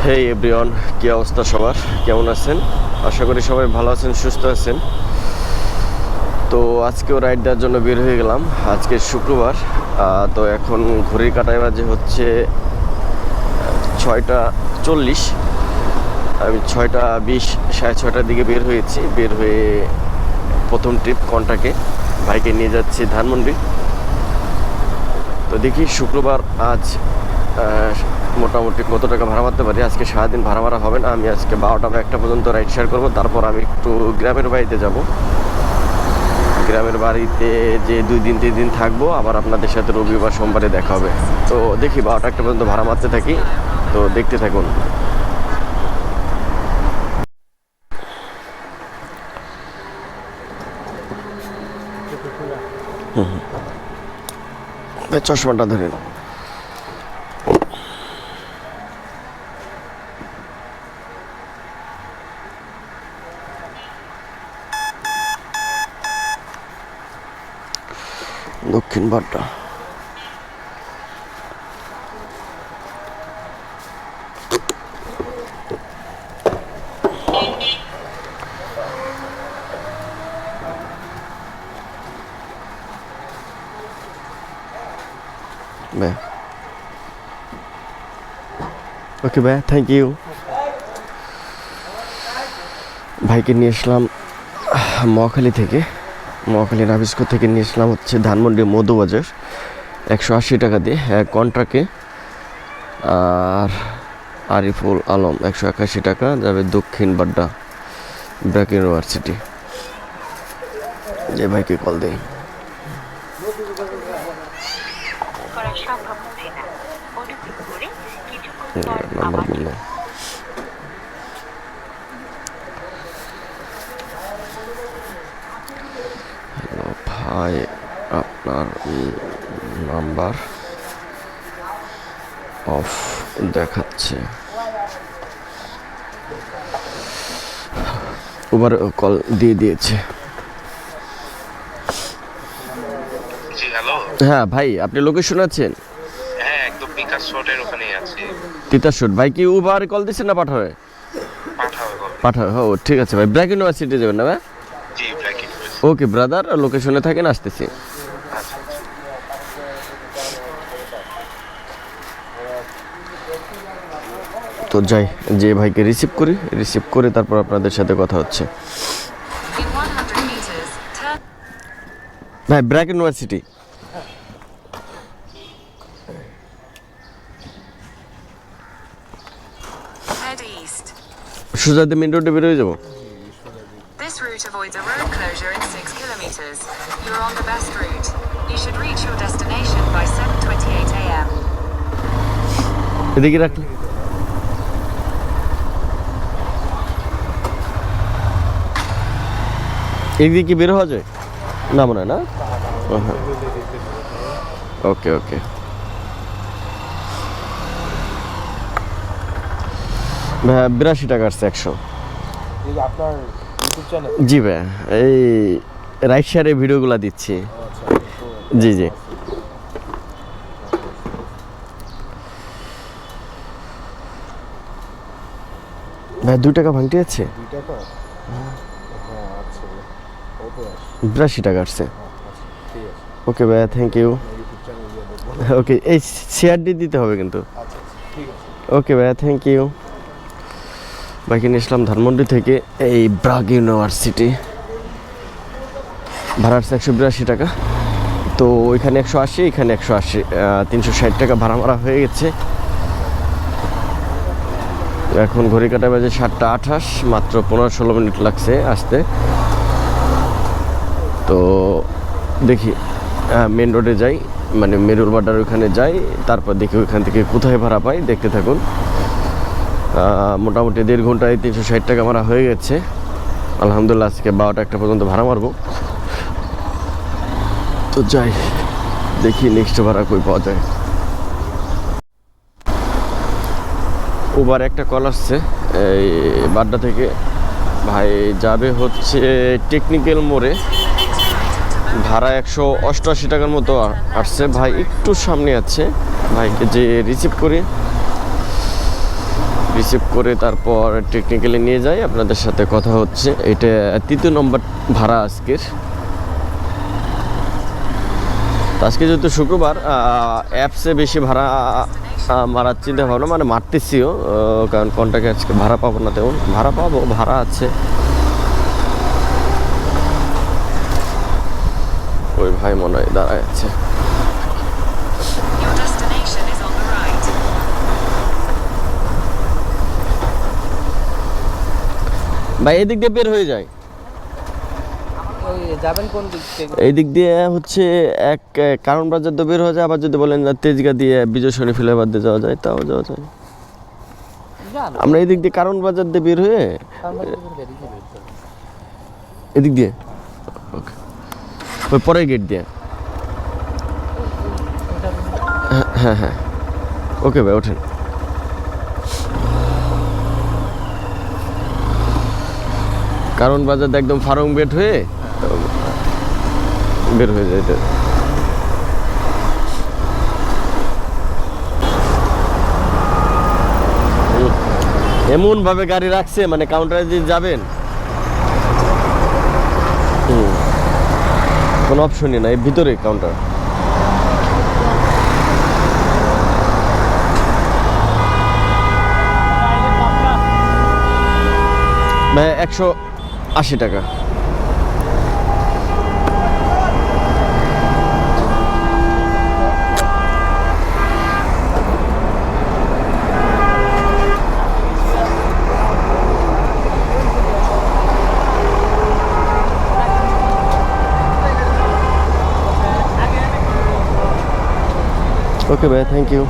হেই everyone, কি অবস্থা সবার? কেমন আছেন? আশা করি সবাই ভালো আছেন, সুস্থ আছেন। তো আজকেও রাইড দেওয়ার জন্য বের হয়ে গেলাম। আজকে শুক্রবার। তো এখন ঘড়ির কাঁটায় বাজে হচ্ছে 6:40। আমি 6:20 6:30 দিকে বের হয়েছি। বের হয়ে প্রথম ট্রিপ কন্টাকে বাইকে নিয়ে যাচ্ছি ধানমন্ডি। তো দেখি শুক্রবার আজ মোটামুটি কত টাকা ভাড়া মারতে পারি। আজকে সারাদিন ভাড়া মারা হবে না। আমি আজকে 12টা বা 1টা পর্যন্ত রাইড শেয়ার করবো। তারপর আমি একটু গ্রামের বাড়িতে যাব। গ্রামের বাড়িতে যে 2 দিন 3 দিন থাকবো, আবার আপনাদের সাথে রবিবার সোমবারে দেখা হবে। তো দেখি 12টা 1টা পর্যন্ত ভাড়া মারতে থাকি। তো দেখতে থাকুন। চশমাটা ধরেন। দক্ষিণ বাড্ডা। ওকে ভাই, থ্যাংক ইউ। ভাইকে নিয়ে আসলাম মহাখালী থেকে, মহাখালী নাবিস্কো থেকে নিয়ে আসলাম হচ্ছে ধানমন্ডি মধুবাজার 180 টাকা দিয়ে কন্ট্রাক্টে। আর আরিফুল আলম 181 টাকা যাবে দক্ষিণ বাড্ডা ব্র্যাক ইউনিভার্সিটি। যে ভাইকে কল দেই। নাম্বার বললো। হ্যালো ভাই, আপনার নাম্বার অফ দেখাচ্ছে। উবার কল দিয়ে দিয়েছে। জি হ্যালো। হ্যাঁ ভাই, আপনি লোকেশন আছেন? হ্যাঁ, একদম বিকাশ রোডের ওখানেই আছি। তিতাসুর। ভাই কি উবার কল দিচ্ছেন না পাঠাবে? পাঠাবে। ও ঠিক আছে ভাই, ব্র্যাক ইউনিভার্সিটি যাবেন না ভাই? জি, ব্র্যাকেট। ওকে ব্রাদার, লোকেশনে থাকেন, আসতেছি। আচ্ছা। তো যাই, যে ভাইকে রিসিভ করে তারপর আপনাদের সাথে কথা হচ্ছে। ভাই ব্র্যাক ইউনিভার্সিটি। সুজাতে মেন রোডে বেরোয় যাবো। This route avoids a road closure in 6 kilometers. You're on the best route. You should reach your destination by 7:28 a.m. এদিকে রাখলে এদিকে কি বের হওয়া যায় না মনে হয় না? হ্যাঁ, ওকে ওকে। ভাই 82 টাকা আসছে 100। আপনার ইউটিউব চ্যানেল? জি ভাই, এই রাইড শেয়ারের ভিডিওগুলো দিচ্ছি। জি জি। ভাই 2 টাকা ভাঙটি আছে? 2 টাকা? হ্যাঁ আচ্ছা, 82 টাকা আসছে। ঠিক আছে। ওকে ভাই, থ্যাংক ইউ। ইউটিউব চ্যানেল দিয়ে দেবো। ওকে, এই শেয়ারটি দিতে হবে কিন্তু। আচ্ছা ঠিক আছে। ওকে ভাইয়া, থ্যাংক ইউ। বাইকে নিয়ে আসলাম ধানমন্ডি থেকে এই ব্র্যাক ইউনিভার্সিটি। ভাড়া আসছে 182 টাকা। তো ওইখানে 180, এখানে 180, 360 টাকা ভাড়া মারা হয়ে গেছে। এখন ঘড়ি কাটা বাজে 7:28, মাত্র 15-16 মিনিট লাগছে আসতে। তো দেখি মেন রোডে যাই, মানে মেরুল বাড্ডার ওখানে যাই, তারপর দেখি ওইখান থেকে কোথায় ভাড়া পাই। দেখতে থাকুন। মোটামুটি 1.5 ঘন্টায় 360 টাকা মারা হয়ে গেছে। আলহামদুলিল্লাহ, আজকে 12টা 1টা পর্যন্ত ভাড়া মারবো। তো যাই, দেখি নেক্সট ভাড়া কই পাওয়া যায়। উবার একটা কল আসছে এই বাড্ডা থেকে। ভাই যাবে হচ্ছে টেকনিক্যাল মোড়ে, ভাড়া 188 টাকার মতো আসছে। ভাই একটু সামনে আছে, ভাইকে যে রিসিভ করি। রিসিভ করে তারপর টেকনিক্যালি নিয়ে যাই, আপনাদের সাথে কথা হচ্ছে। এটা 3 নম্বর ভাড়া আজকের। তো আজকে যেহেতু শুক্রবার, অ্যাপসে বেশি ভাড়া মারার চিন্তা ভাবনা, মানে মারতেছিও, কারণ কন্টাকে আজকে ভাড়া পাবো না, তেমন ভাড়া পাবো, ভাড়া আছে। ওই ভাই মনে হয় দাঁড়ায় আছে। Your destination is on the right. ভাই এদিক দিয়ে বের হয়ে যায়, ওই যাবেন কোন দিক থেকে? এই দিক দিয়ে হচ্ছে এক কারণ বাজার দিয়ে বের হয়ে যায়, আবার যদি বলেন যে তেজগা দিয়ে বিজয় শনি ফ্লেভার দিয়ে যাওয়া যায়, তাও যাওয়া যায়। যান আমরা এই দিক দিয়ে কারণ বাজার দিয়ে বের হয়ে এদিক দিয়ে ওকে, ওই পরের গেট দিয়ে। হ্যাঁ হ্যাঁ ওকে ভাই, ওঠেন। কারণ বাজার দিয়ে একদম ফার্ম বেট হয়ে বের হয়ে যায়। এমন ভাবে গাড়ি রাখছে, মানে কাউন্টারে যে যাবেন কোনো অপশনই নাই, ভিতরে কাউন্টার। ভাই 180 টাকা। ওকে ভাই, থ্যাংক ইউ।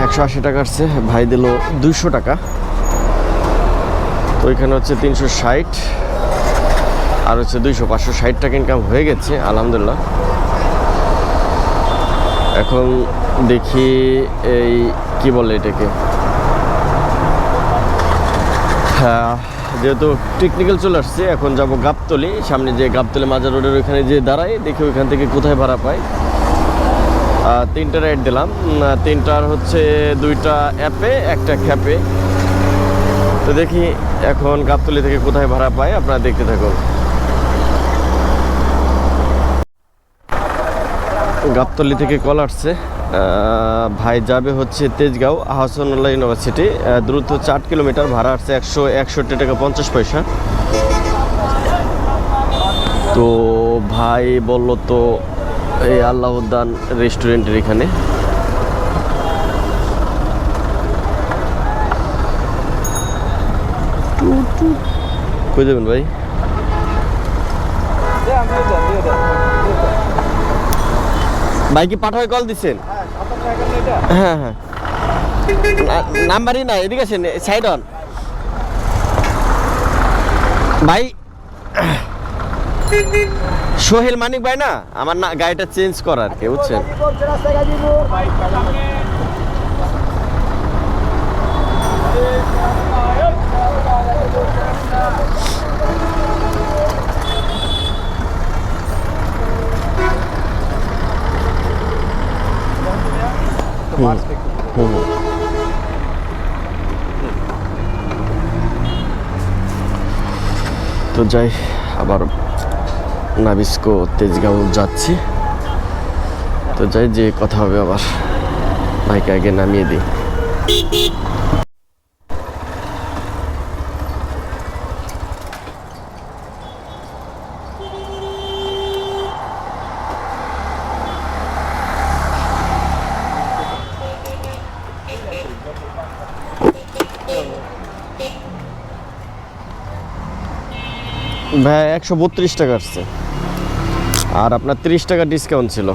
180 টাকা আসছে, ভাই দিল 200 টাকা। তো এখানে হচ্ছে 360 আর হচ্ছে 200, 560 টাকা ইনকাম হয়ে গেছে আলহামদুলিল্লাহ। এখন দেখি এই কি বলে এটাকে, হ্যাঁ যেহেতু টেকনিক্যাল চলে আসছে, এখন যাব গাবতলী। সামনে যে গাবতলী মাজার রোডের ওইখানে যে দাঁড়াই, দেখি ওইখান থেকে কোথায় ভাড়া পাই। 3টা রাইড দিলাম, 3টার হচ্ছে 2টা অ্যাপে, একটা খ্যাপে। তো দেখি এখন গাবতলী থেকে কোথায় ভাড়া পাই, আপনারা দেখতে থাকুন। গাবতলী থেকে কল আসছে, ভাই যাবে হচ্ছে তেজগাঁও আহসানুল্লাহ ইউনিভার্সিটি, দূরত্ব 4 কিলোমিটার, ভাড়া আসছে 161 টাকা 50 পয়সা। তো ভাই বলল তো এই আল্লাহ উদ্যান রেস্টুরেন্টের এখানে। কই যাবেন ভাই? ভাই কি পাঠায় কল দিচ্ছেন? হ্যাঁ হ্যাঁ, নাম্বারই না, এদিকে আছেন, সাইড অন। ভাই সোহেল মানিক ভাই না, আমার না গাড়িটা চেঞ্জ করার কে, বুঝছেন? তো যাই, আবার নাবিস্কো তেজগাঁও যাচ্ছি। তো যাই, যে কথা হবে আবার, ভাইকে আগে নামিয়ে দিই। ভাই 132 টাকা আসছে, আর আপনার 30 টাকা ডিসকাউন্ট ছিল।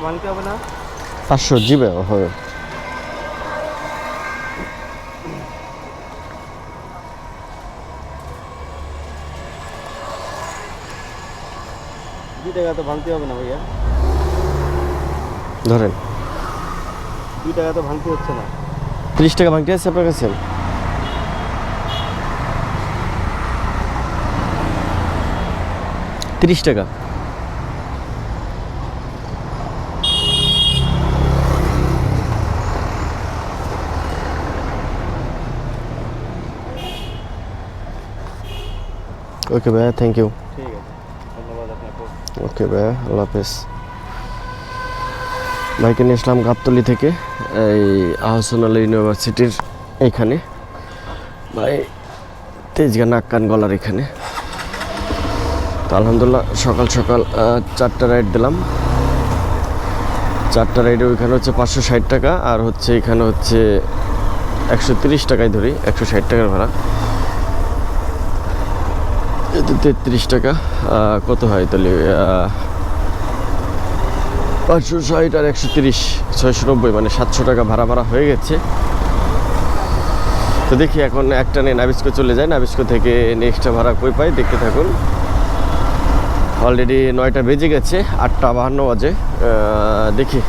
ভাঙতে হবে না? 500 জিবে হবে। টাকা তো ভাঙতে হবে না ভাইয়া, ধরেন 2 টাকা তো ভাঙতে হচ্ছে না। 30 টাকা ভাঙতে আছে আপনার কাছে? 30 টাকা। ওকে ভাইয়া, থ্যাংক ইউ। ঠিক আছে, ধন্যবাদ আপনাকে। ওকে ভাইয়া, আল্লাহ হাফেজ। বাইকে নিয়ে আসলাম গাবতলী থেকে, এই আহসান আলী ইউনিভার্সিটির এইখানে, ভাই তেজগাঁ নাক কান গলার এখানে। তো আলহামদুলিল্লাহ সকাল সকাল 4টা রাইড দিলাম। 4টা রাইডে ওইখানে হচ্ছে 560 টাকা, আর হচ্ছে এখানে হচ্ছে 130 টাকায় ধরি, 160 টাকার ভাড়া, এতে 33 টাকা। কত হয় তাহলে? 560 আর 130, 690, মানে 700 টাকা ভাড়া ভাড়া হয়ে গেছে। তো দেখি এখন একটা নিয়ে নাবিস্কো চলে যায়, নাবিস্কো থেকে নেক্সটটা ভাড়া কই পাই দেখতে থাকুন। অলরেডি 9টা বেজে গেছে, 8:52 বাজে। দেখি,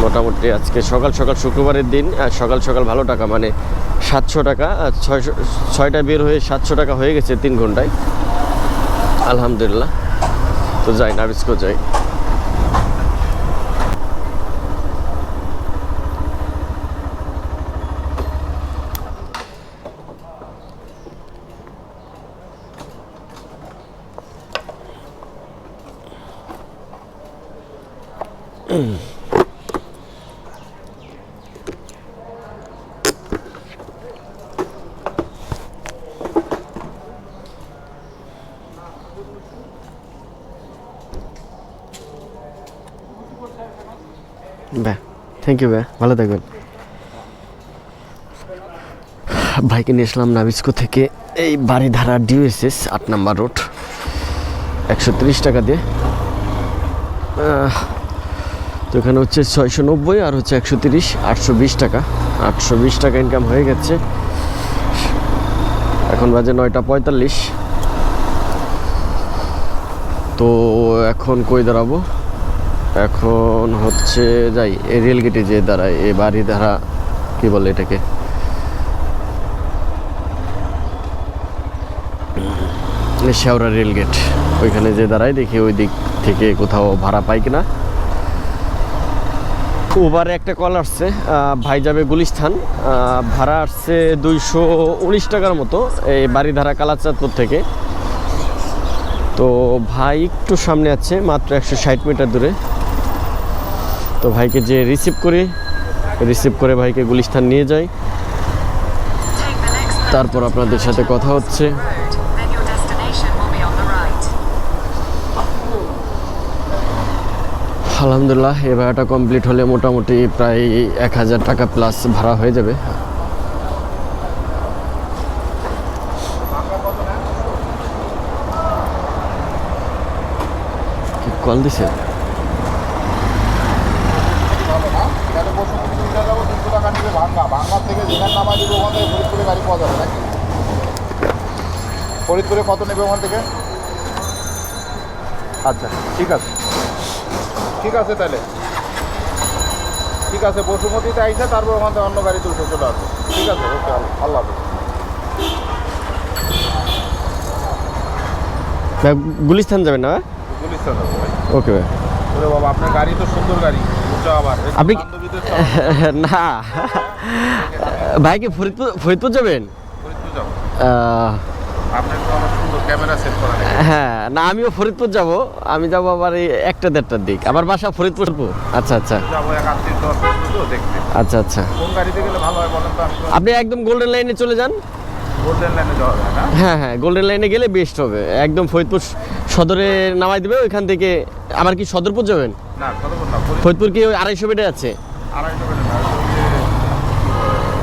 মোটামুটি আজকে সকাল সকাল শুক্রবারের দিন, সকাল সকাল ভালো টাকা, মানে 700 টাকা, 6টা বের হয়ে 700 টাকা হয়ে গেছে 3 ঘন্টায়, আলহামদুলিল্লাহ। তো যাই, নাবিস্কো যাই। বাহ, থ্যাংক ইউ ভাই, ভালো থাকবেন। বাইকে নিয়ে আসলাম নাবিস্কো থেকে এই বাড়িধারা ডিউএসএস 8 নম্বর রোড, 130 টাকা দিয়ে। তো এখানে হচ্ছে 690 আর হচ্ছে 130, 820 টাকা। 820 টাকা ইনকাম হয়ে গেছে। এখন বাজে 9:45। তো এখন কই দাঁড়াবো? এখন হচ্ছে যাই, এই রেলগেটে যে দাঁড়ায়, এই বাড়িধারা কি বলে এটাকে, শেওড়া রেলগেট, ওইখানে যে দাঁড়ায়, দেখি ওই দিক থেকে কোথাও ভাড়া পাই কিনা। উবারে একটা কল আসছে, ভাই যাবে গুলিস্তান, ভাড়া আসছে 219 টাকার মতো, এই বাড়িধারা কালাচাঁদপুর থেকে। তো ভাই একটু সামনে আছে, মাত্র 160 মিটার দূরে। তো ভাইকে যে রিসিভ করে ভাইকে গুলিস্তান নিয়ে যাই, Take the next তারপর আপনাদের সাথে কথা হচ্ছে। road, then your destination will be on the right. আলহামদুলিল্লাহ এই ভাড়াটা কমপ্লিট হলে মোটামুটি প্রায় 1000 টাকা প্লাস ভাড়া হয়ে যাবে। কি কল দিছে? তাহলে পরশুদিন উঠে যাবো, 300 টাকা নিবে ভাঙ্গা। ভাঙ্গা থেকে যেখানে নামাই দিবে ওখান থেকে ফরিদপুরে গাড়ি পাওয়া যাবে নাকি? ফরিদপুরে কত নেবে ওখান থেকে? আচ্ছা, ঠিক আছে, ঠিক আছে, তাহলে ঠিক আছে। বসুমতিতে আইসে তারপর ওখান থেকে অন্য গাড়ি তুলতে চলে আসবে। ঠিক আছে, ওকে, আল্লাহ হাফেজ। ভাই গুলিস্তান যাবেন না? গুলিস্তান যাবো ভাই। ওকে ভাই। ওরে বাবা, আপনার গাড়ি তো সুন্দর গাড়ি, উঁচা আবার। আপনি বান্ধবীদের চলা- না ভাই কি ফরিদপুর যাবেন? ফরিদপুর যাবো। আহ, আপনার তো আমার সুন্দর ক্যামেরা সেট করা নেই। হ্যাঁ, না আমিও ফরিদপুর যাব। আমি যাব আবার এই 1টা-1.5টার দিক, আমার বাসা ফরিদপুর। আচ্ছা আচ্ছা যাবো, এক আত্মীয় দশ তো দেখতে। আচ্ছা আচ্ছা। কোন গাড়িতে গেলে ভালো হয় বলেন তো? আমি তো আপনি একদম গোল্ডেন লাইনে চলে যান। গোল্ডেন লাইনে যাওয়া যায় না? হ্যাঁ হ্যাঁ, গোল্ডেন লাইনে গেলে বেস্ট হবে। একদম ফরিদপুর সদরে নামাই দেবে, ওইখান থেকে। আবার কি সদরপুর যাবেন? না, কতক্ষণ না, ফরিদপুর কি ওই 250 বেডে আছে? 250 বেডে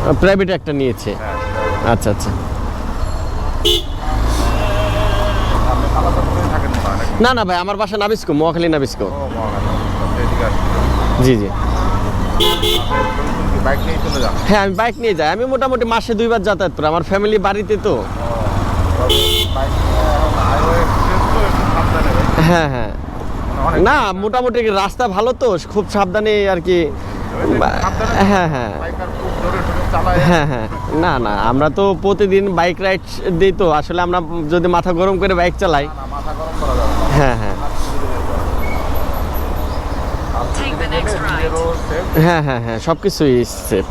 না, প্রাইভেটে একটা নিয়েছে। হ্যাঁ। আচ্ছা আচ্ছা। আপনি কালাচাঁদপুরে থাকেন মনে হয় নাকি? না না ভাই, আমার বাসা নাবিস্কো, মহাখালী নাবিস্কো। ও, মহাখালী। এদিকে আসছি। জি জি। আপনি কি বাইক নিয়ে চলে যান? হ্যাঁ, আমি বাইক নিয়ে যাই। আমি মোটামুটি মাসে 2বার যাতায়াত করি, আমার ফ্যামিলি বাড়িতে তো। তবে বাইক নিয়ে এখন হাইওয়ে এক্সপ্রেস তো একটু সাবধানে ভাই। হ্যাঁ হ্যাঁ, মানে অনেক না মোটামুটি রাস্তা ভালো তো, খুব সাবধানে আর কি। সাবধানে হ্যাঁ হ্যাঁ বাইকার খুব জোরে টোরে চালায়। হ্যাঁ হ্যাঁ, না না, আমরা তো প্রতিদিন বাইক রাইড দিই, তো আসলে আমরা যদি মাথা গরম করে বাইক চালাই। না, মাথা গরম করা যাবে না। হ্যাঁ হ্যাঁ Take the next right. হ্যাঁ হ্যাঁ হ্যাঁ সব কিছুই সেফ।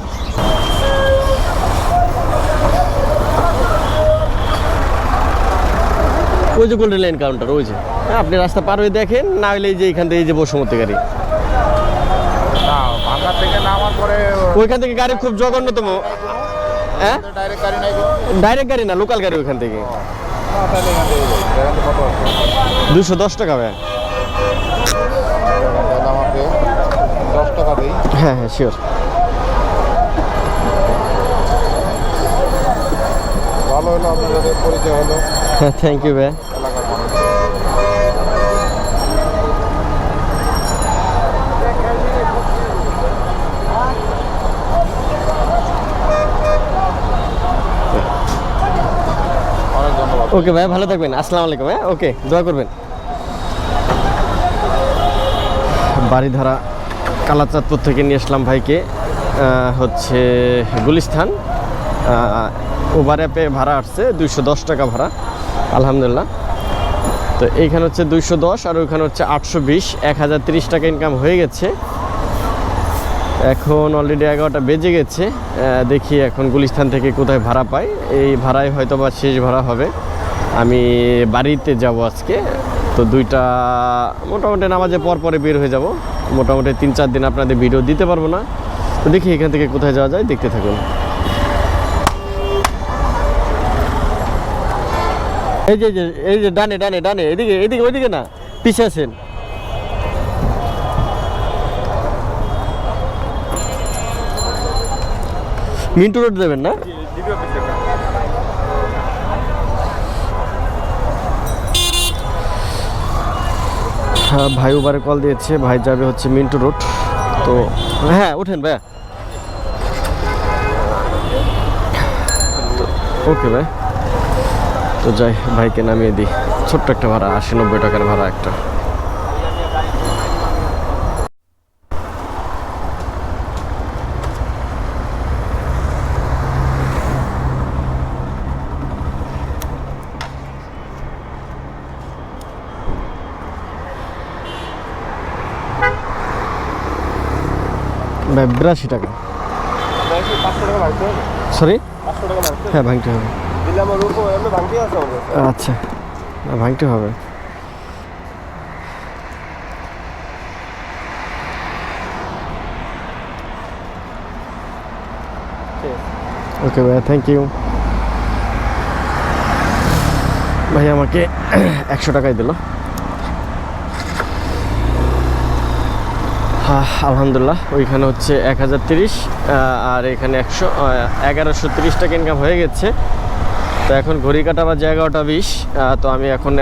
ওই যে গোল্ডেন লাইন কাউন্টার, ওই যে হ্যাঁ, আপনি রাস্তা পার হয়ে দেখেন, না হলে এই যে এখান থেকে এই যে বসুমতী গাড়ি, না ভাঙ্গা থেকে নামার পরে ওইখান থেকে গাড়ি খুব জঘন্যতম। হ্যাঁ ডাইরেক্ট গাড়ি নাই কোনো? ডাইরেক্ট গাড়ি না, লোকাল গাড়ি ওইখান থেকে। না তাহলে এখান থেকে যাই। এখান থেকে কত আছে? 210 টাকা ভাই। তাহলে আমাকে 10 টাকা দিই। হ্যাঁ হ্যাঁ শিওর। ভালো হলো আপনাদের পরিচয় হলো হ্যাঁ থ্যাংক ইউ ভাই। এলাকার মানুষ। অনেক ধন্যবাদ। ওকে ভাই ভালো থাকবেন, আসসালামু আলাইকুম। হ্যাঁ ওকে, দোয়া করবেন। বাড়িধারা কালাচাঁদপুর থেকে নিয়ে আসলাম ভাইকে, হচ্ছে গুলিস্তান। উবার অ্যাপে ভাড়া আসছে 210 টাকা ভাড়া, আলহামদুলিল্লাহ। তো এইখানে হচ্ছে 210 আর ওইখানে হচ্ছে 820, 1030 টাকা ইনকাম হয়ে গেছে। এখন অলরেডি 11টা বেজে গেছে। দেখি এখন গুলিস্তান থেকে কোথায় ভাড়া পাই। এই ভাড়ায় হয়তো বা শেষ ভাড়া হবে। আমি বাড়িতে যাব আজকে, তো দুইটা মোটামুটি নামাজে পর পরে বের হয়ে যাব। মোটামুটি 3-4 দিন আপনাদের ভিডিও দিতে পারবো না। তো দেখি এখান থেকে কোথায় যাওয়া যায়, দেখতে থাকুন। এই যে ডানে ডানে ডানে, এদিকে এদিকে ওইদিকে না, পিছিয়ে আছেন। মিন্টু রোড দেবেন না? হ্যাঁ ভাই উবারে কল দিয়েছে, ভাই যাবে হচ্ছে মিন্টু রোড। তো হ্যাঁ ওঠেন ভাইয়া। ওকে ভাই, তো যাই ভাইকে নামিয়ে দিই। ছোট্ট একটা ভাড়া, 80-90 টাকার ভাড়া একটা। ভাই 82 টাকা। সরি, হ্যাঁ ভাঙতে হবে। আচ্ছা, না ভাঙতে হবে। ওকে ভাই, থ্যাংক ইউ। ভাই আমাকে 100 টাকাই দিল। হ্যাঁ আলহামদুলিল্লাহ। ওইখানে হচ্ছে 1030 আর এখানে 1130 টাকা ইনকাম হয়ে গেছে। তো এখন ঘড়ি কাটা বা 11:20। তো আমি এখন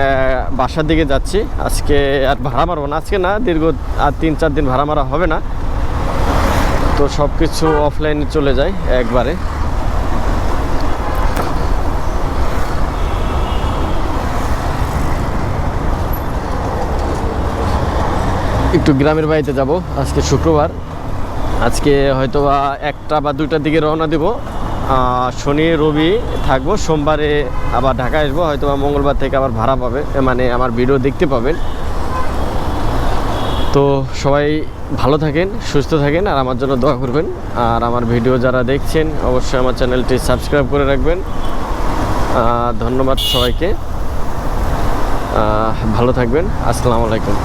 বাসার দিকে যাচ্ছি। আজকে আর ভাড়া মারবো না, আজকে না, দীর্ঘ আর 3-4 দিন ভাড়া মারা হবে না। তো সব কিছু অফলাইনে চলে যায় একবারে। একটু গ্রামের বাড়িতে যাব, আজকে শুক্রবার। আজকে হয়তো বা 1টা বা 2টার দিকে রওনা দেব। শনি রবি থাকবো, সোমবারে আবার ঢাকায় আসবো। হয়তো বা মঙ্গলবার থেকে আবার ভাড়া পাবে, মানে আমার ভিডিও দেখতে পাবেন। তো সবাই ভালো থাকেন, সুস্থ থাকেন, আর আমার জন্য দোয়া করবেন। আর আমার ভিডিও যারা দেখছেন অবশ্যই আমার চ্যানেলটি সাবস্ক্রাইব করে রাখবেন। ধন্যবাদ সবাইকে, ভালো থাকবেন। আসসালামু আলাইকুম।